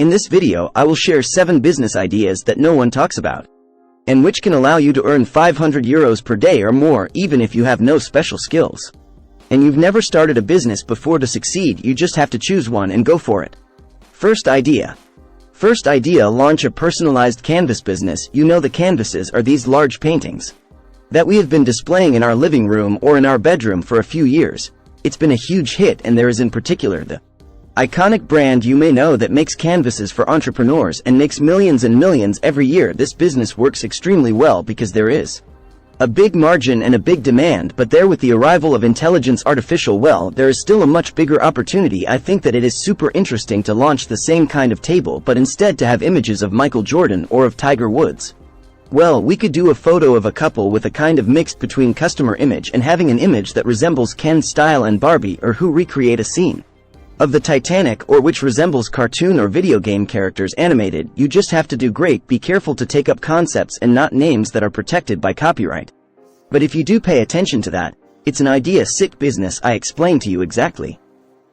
In this video, I will share 7 business ideas that no one talks about, and which can allow you to earn €500 per day or more even if you have no special skills. And you've never started a business before. To succeed, you just have to choose one and go for it. First idea. Launch a personalized canvas business. You know the canvases are these large paintings that we have been displaying in our living room or in our bedroom for a few years. It's been a huge hit, and there is in particular the iconic brand you may know that makes canvases for entrepreneurs and makes millions and millions every year. This business works extremely well because there is a big margin and a big demand, but there with the arrival of intelligence artificial, well, there is still a much bigger opportunity. I think that it is super interesting to launch the same kind of table, but instead to have images of Michael Jordan or of Tiger Woods. Well, we could do a photo of a couple with a kind of mixed between customer image and having an image that resembles Ken Style and Barbie, or who recreate a scene of the Titanic, or which resembles cartoon or video game characters animated. You just have to do great. Be careful to take up concepts and not names that are protected by copyright. But if you do pay attention to that, it's an idea sick business. I explain to you exactly,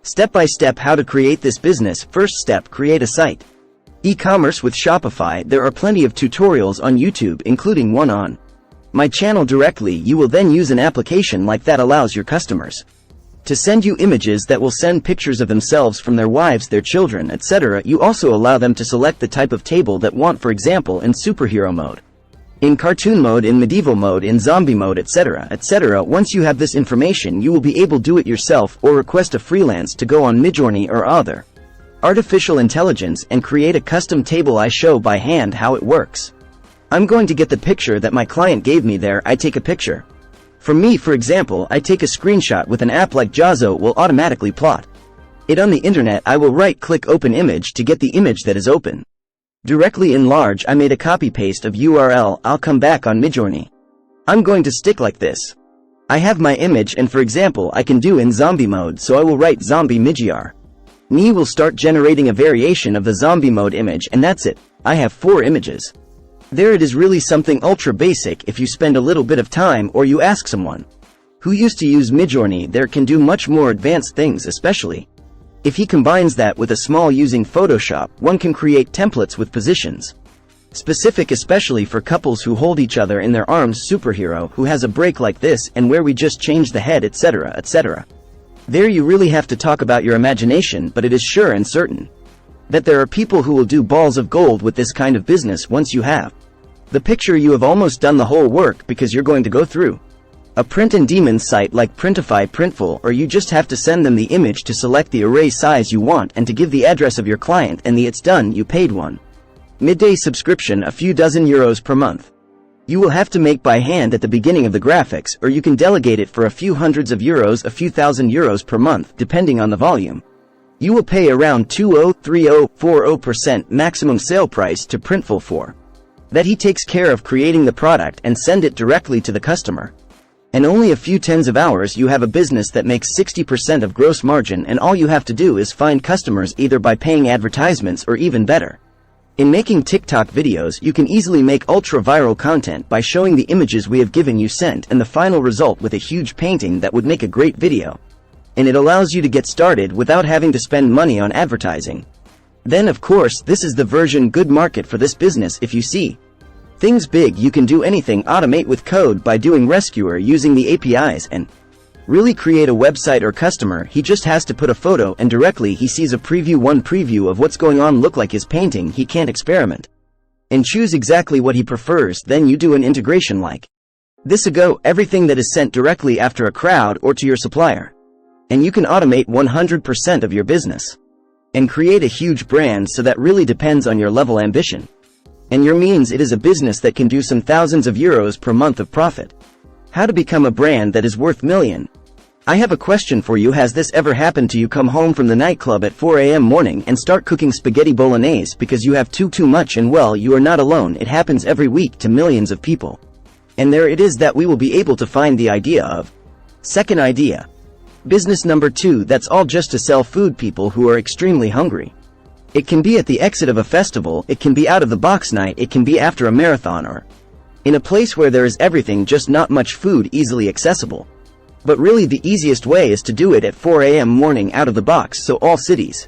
step by step, how to create this business. First step, create a site. E-commerce with Shopify. There are plenty of tutorials on YouTube, including one on my channel directly. You will then use an application like that allows your customers to send you images that will send pictures of themselves from their wives, their children, etc. You also allow them to select the type of table that want, for example, in superhero mode, in cartoon mode, in medieval mode, in zombie mode, etc., etc. Once you have this information, you will be able to do it yourself or request a freelance to go on Midjourney or other artificial intelligence and create a custom table. I show by hand how it works. I'm going to get the picture that my client gave me there. I take a picture from me, for example. I take a screenshot with an app like Jazo will automatically plot it on the internet. I will right-click open image to get the image that is open directly in large. I made a copy-paste of URL. I'll come back on Midjourney. I'm going to stick like this. I have my image, and for example I can do in zombie mode, so I will write zombie Midjourney will start generating a variation of the zombie mode image, and that's it. I have 4 images. There it is, really something ultra basic. If you spend a little bit of time or you ask someone who used to use Midjourney, there can do much more advanced things, especially if he combines that with a small using Photoshop. One can create templates with positions specific, especially for couples who hold each other in their arms, superhero who has a break like this, and where we just change the head, etc., etc. There you really have to talk about your imagination, but it is sure and certain that there are people who will do balls of gold with this kind of business. Once you have the picture, you have almost done the whole work, because you're going to go through a print and demon site like Printify, Printful, or you just have to send them the image to select the array size you want and to give the address of your client, and it's done. You paid one midday subscription, a few dozen euros per month. You will have to make by hand at the beginning of the graphics, or you can delegate it for a few hundreds of euros, a few thousand euros per month, depending on the volume. You will pay around 20-30-40% maximum sale price to Printful for that. He takes care of creating the product and send it directly to the customer. And only a few tens of hours, you have a business that makes 60% of gross margin, and all you have to do is find customers either by paying advertisements or even better. In making TikTok videos, you can easily make ultra-viral content by showing the images we have given you sent and the final result with a huge painting that would make a great video. And it allows you to get started without having to spend money on advertising. Then of course, this is the version good market for this business. If you see things big, you can do anything. Automate with code by doing Rescuer using the APIs and really create a website or customer. He just has to put a photo and directly he sees a preview, one preview of what's going on, look like his painting. He can't experiment and choose exactly what he prefers. Then you do an integration like this. Everything that is sent directly after a crowd or to your supplier. And you can automate 100% of your business and create a huge brand. So that really depends on your level ambition and your means. It is a business that can do some thousands of euros per month of profit. How to become a brand that is worth million. I have a question for you. Has this ever happened to you? Come home from the nightclub at 4 a.m. morning and start cooking spaghetti bolognese because you have too much, and well, you are not alone. It happens every week to millions of people. And there it is that we will be able to find the idea of. Second idea. Business number 2, that's all just to sell food people who are extremely hungry. It can be at the exit of a festival, it can be out of the box night, it can be after a marathon, or in a place where there is everything, just not much food easily accessible. But really the easiest way is to do it at 4 a.m. morning out of the box. So all cities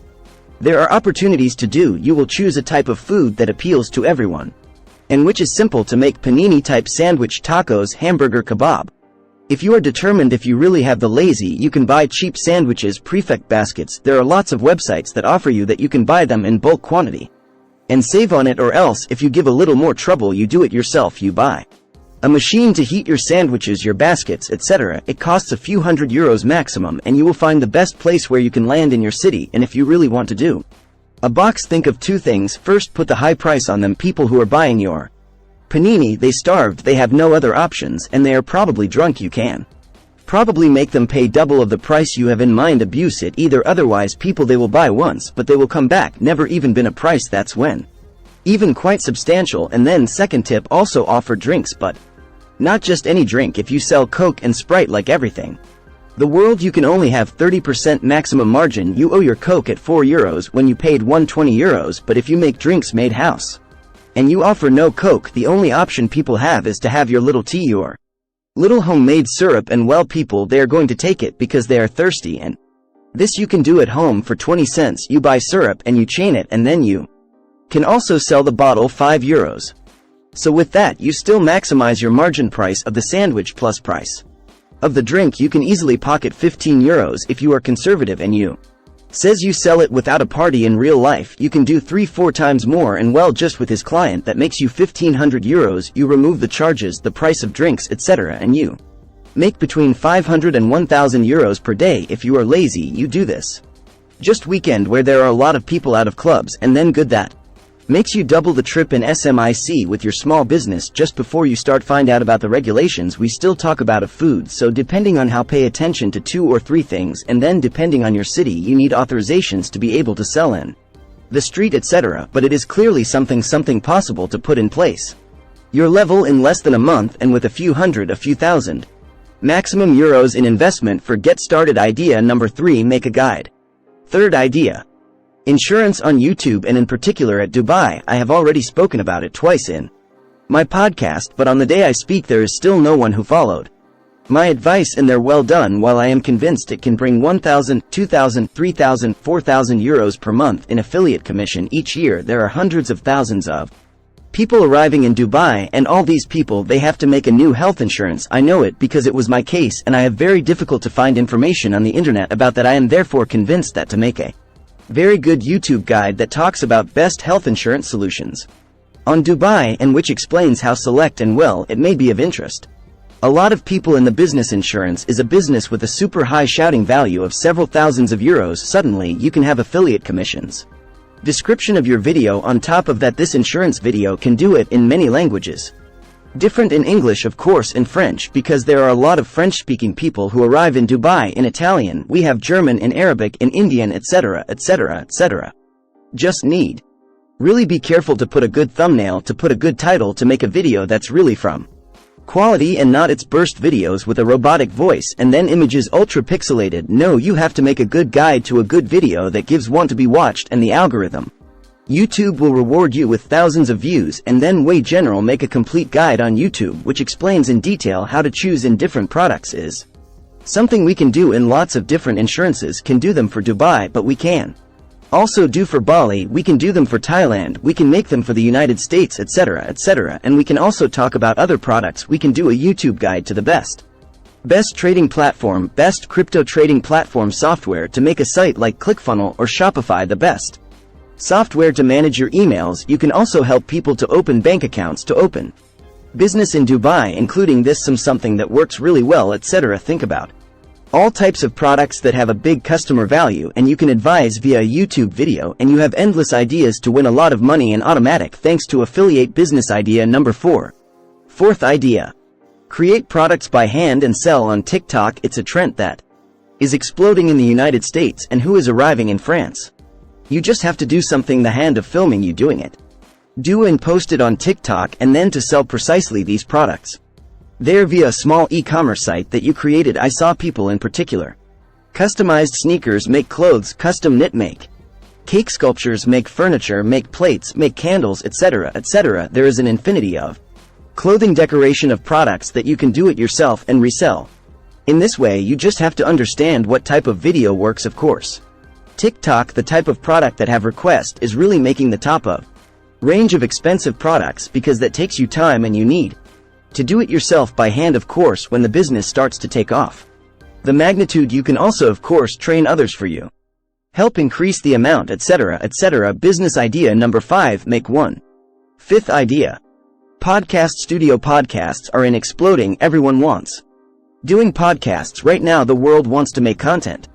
There are opportunities to do. You will choose a type of food that appeals to everyone, and which is simple to make: panini-type sandwich, tacos, hamburger, kebab. If you are determined, if you really have the lazy, you can buy cheap sandwiches, prefect baskets. There are lots of websites that offer you that you can buy them in bulk quantity and save on it, or else, if you give a little more trouble, you do it yourself. You buy a machine to heat your sandwiches, your baskets, etc. It costs a few €100 maximum, and you will find the best place where you can land in your city. And if you really want to do a box, think of two things. First, put the high price on them. People who are buying your panini, they starved, they have no other options, and they are probably drunk. You can probably make them pay double of the price you have in mind. Abuse it either. Otherwise, people, they will buy once, but they will come back. Never even been a price that's when even quite substantial. And then second tip, also offer drinks, but not just any drink. If you sell Coke and Sprite, like everything the world, you can only have 30% maximum margin. You owe your Coke at €4 when you paid €120. But if you make drinks made house and you offer no Coke, the only option people have is to have your little tea, your little homemade syrup, and well, people, they are going to take it because they are thirsty. And this you can do at home for 20 cents. You buy syrup and you chain it, and then you can also sell the bottle €5. So with that, you still maximize your margin. Price of the sandwich plus price of the drink, you can easily pocket €15 if you are conservative, and you says you sell it without a party. In real life, you can do 3-4 times more, and well, just with his client, that makes you €1,500. You remove the charges, the price of drinks, etc., and you make between €500 and €1,000 per day. If you are lazy, you do this just weekend, where there are a lot of people out of clubs, and then good, that makes you double the trip in SMIC with your small business. Just before you start, find out about the regulations. We still talk about food, so depending on how, pay attention to 2 or 3 things, and then depending on your city, you need authorizations to be able to sell in the street, etc. But it is clearly something possible to put in place your level in less than a month, and with a few hundred, a few thousand maximum euros in investment for get started. Idea number 3, make a guide. Third idea, insurance on YouTube, and in particular at Dubai. I have already spoken about it twice in my podcast, but on the day I speak, there is still no one who followed my advice, and they're well done. While I am convinced it can bring 1,000, 2,000, 3,000, 4,000 euros per month in affiliate commission each year, there are hundreds of thousands of people arriving in Dubai, and all these people, they have to make a new health insurance. I know it because it was my case, and I have very difficult to find information on the internet about that. I am therefore convinced that to make a very good YouTube guide that talks about best health insurance solutions on Dubai, and which explains how select and well it may be of interest. A lot of people in the business. Insurance is a business with a super high shouting value of several thousands of euros. Suddenly you can have affiliate commissions. Description of your video on top of that. This insurance video can do it in many languages. Different in English, of course, in French, because there are a lot of French-speaking people who arrive in Dubai. In Italian, we have German, in Arabic, in Indian, etc., etc., etc. Just need really be careful to put a good thumbnail, to put a good title, to make a video that's really from quality and not its burst videos with a robotic voice and then images ultra pixelated. No, you have to make a good guide to a good video that gives want to be watched, and the algorithm YouTube will reward you with thousands of views. And then way general, make a complete guide on YouTube which explains in detail how to choose in different products. Is something we can do in lots of different insurances. Can do them for Dubai, but we can also do for Bali, we can do them for Thailand, we can make them for the United States, etc., etc. And we can also talk about other products. We can do a YouTube guide to the best trading platform, best crypto trading platform software to make a site like ClickFunnels or Shopify, the best software to manage your emails. You can also help people to open bank accounts, to open business in Dubai, including this something that works really well, etc. Think about all types of products that have a big customer value, and you can advise via a YouTube video, and you have endless ideas to win a lot of money in automatic thanks to affiliate business. Idea number 4. Fourth idea, create products by hand and sell on TikTok. It's a trend that is exploding in the United States and who is arriving in France. You just have to do something, the hand of filming you doing it. Do and post it on TikTok, and then to sell precisely these products there via a small e-commerce site that you created. I saw people in particular customized sneakers, make clothes, custom knit, make cake sculptures, make furniture, make plates, make candles, etc., etc. There is an infinity of clothing decoration of products that you can do it yourself and resell. In this way, you just have to understand what type of video works, of course. TikTok, the type of product that have request, is really making the top of range of expensive products because that takes you time and you need to do it yourself by hand, of course, when the business starts to take off. The magnitude you can also, of course, train others for you. Help increase the amount, etc., etc. Business idea number 5. Make one. Fifth idea. Podcast studio. Podcasts are in exploding. Everyone wants doing podcasts right now. The world wants to make content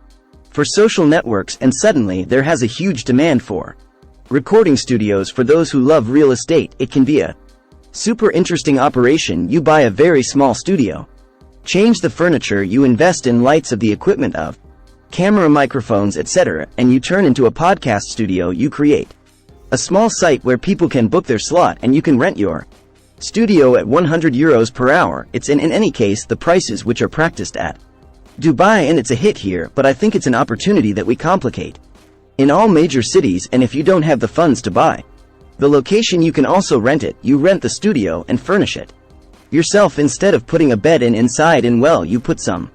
for social networks, and suddenly there has a huge demand for recording studios. For those who love real estate, it can be a super interesting operation. You buy a very small studio, change the furniture, you invest in lights, of the equipment, of camera, microphones, etc., and you turn into a podcast studio. You create a small site where people can book their slot and you can rent your studio at 100 euros per hour. It's in any case the prices which are practiced at Dubai, and it's a hit here, but I think it's an opportunity that we complicate in all major cities. And if you don't have the funds to buy the location, you can also rent it. You rent the studio and furnish it yourself. Instead of putting a bed inside, and well, you put some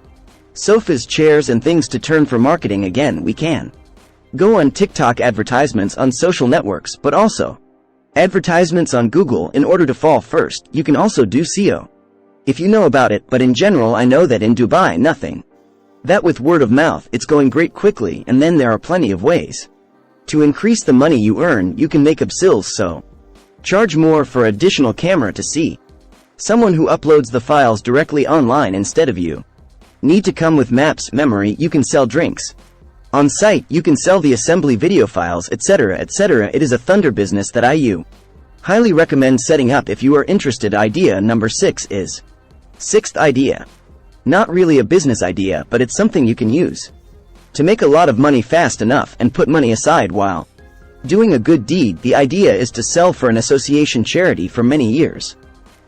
sofas, chairs, and things to turn. For marketing, again, we can go on TikTok, advertisements on social networks, but also advertisements on Google in order to fall first. You can also do SEO if you know about it, but in general I know that in Dubai nothing that with word of mouth, it's going great quickly. And then there are plenty of ways to increase the money you earn. You can make upsells, so charge more for additional camera to see someone who uploads the files directly online instead of you need to come with maps, memory. You can sell drinks on site, you can sell the assembly video files, etc., etc. It is a thunder business that I highly recommend setting up if you are interested. Idea number 6 is sixth idea. Not really a business idea, but it's something you can use to make a lot of money fast enough and put money aside while doing a good deed. The idea is to sell for an association charity. For many years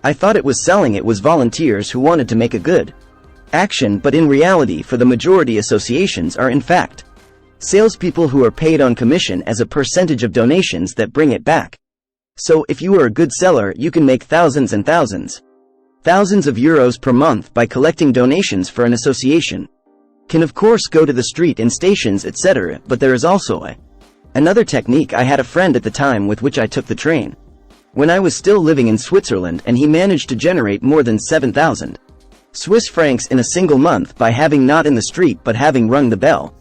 I thought it was selling, it was volunteers who wanted to make a good action, but in reality, for the majority, associations are in fact salespeople who are paid on commission as a percentage of donations that bring it back. So if you are a good seller, you can make thousands and thousands of euros per month by collecting donations for an association. Can of course go to the street and stations, etc., but there is also another technique. I had a friend at the time with which I took the train when I was still living in Switzerland, and he managed to generate more than 7,000 Swiss francs in a single month by having not in the street but having rung the bell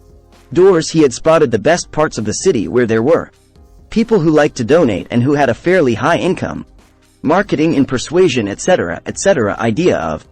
doors. He had spotted the best parts of the city where there were people who liked to donate and who had a fairly high income. Marketing and persuasion, etc., etc. Idea of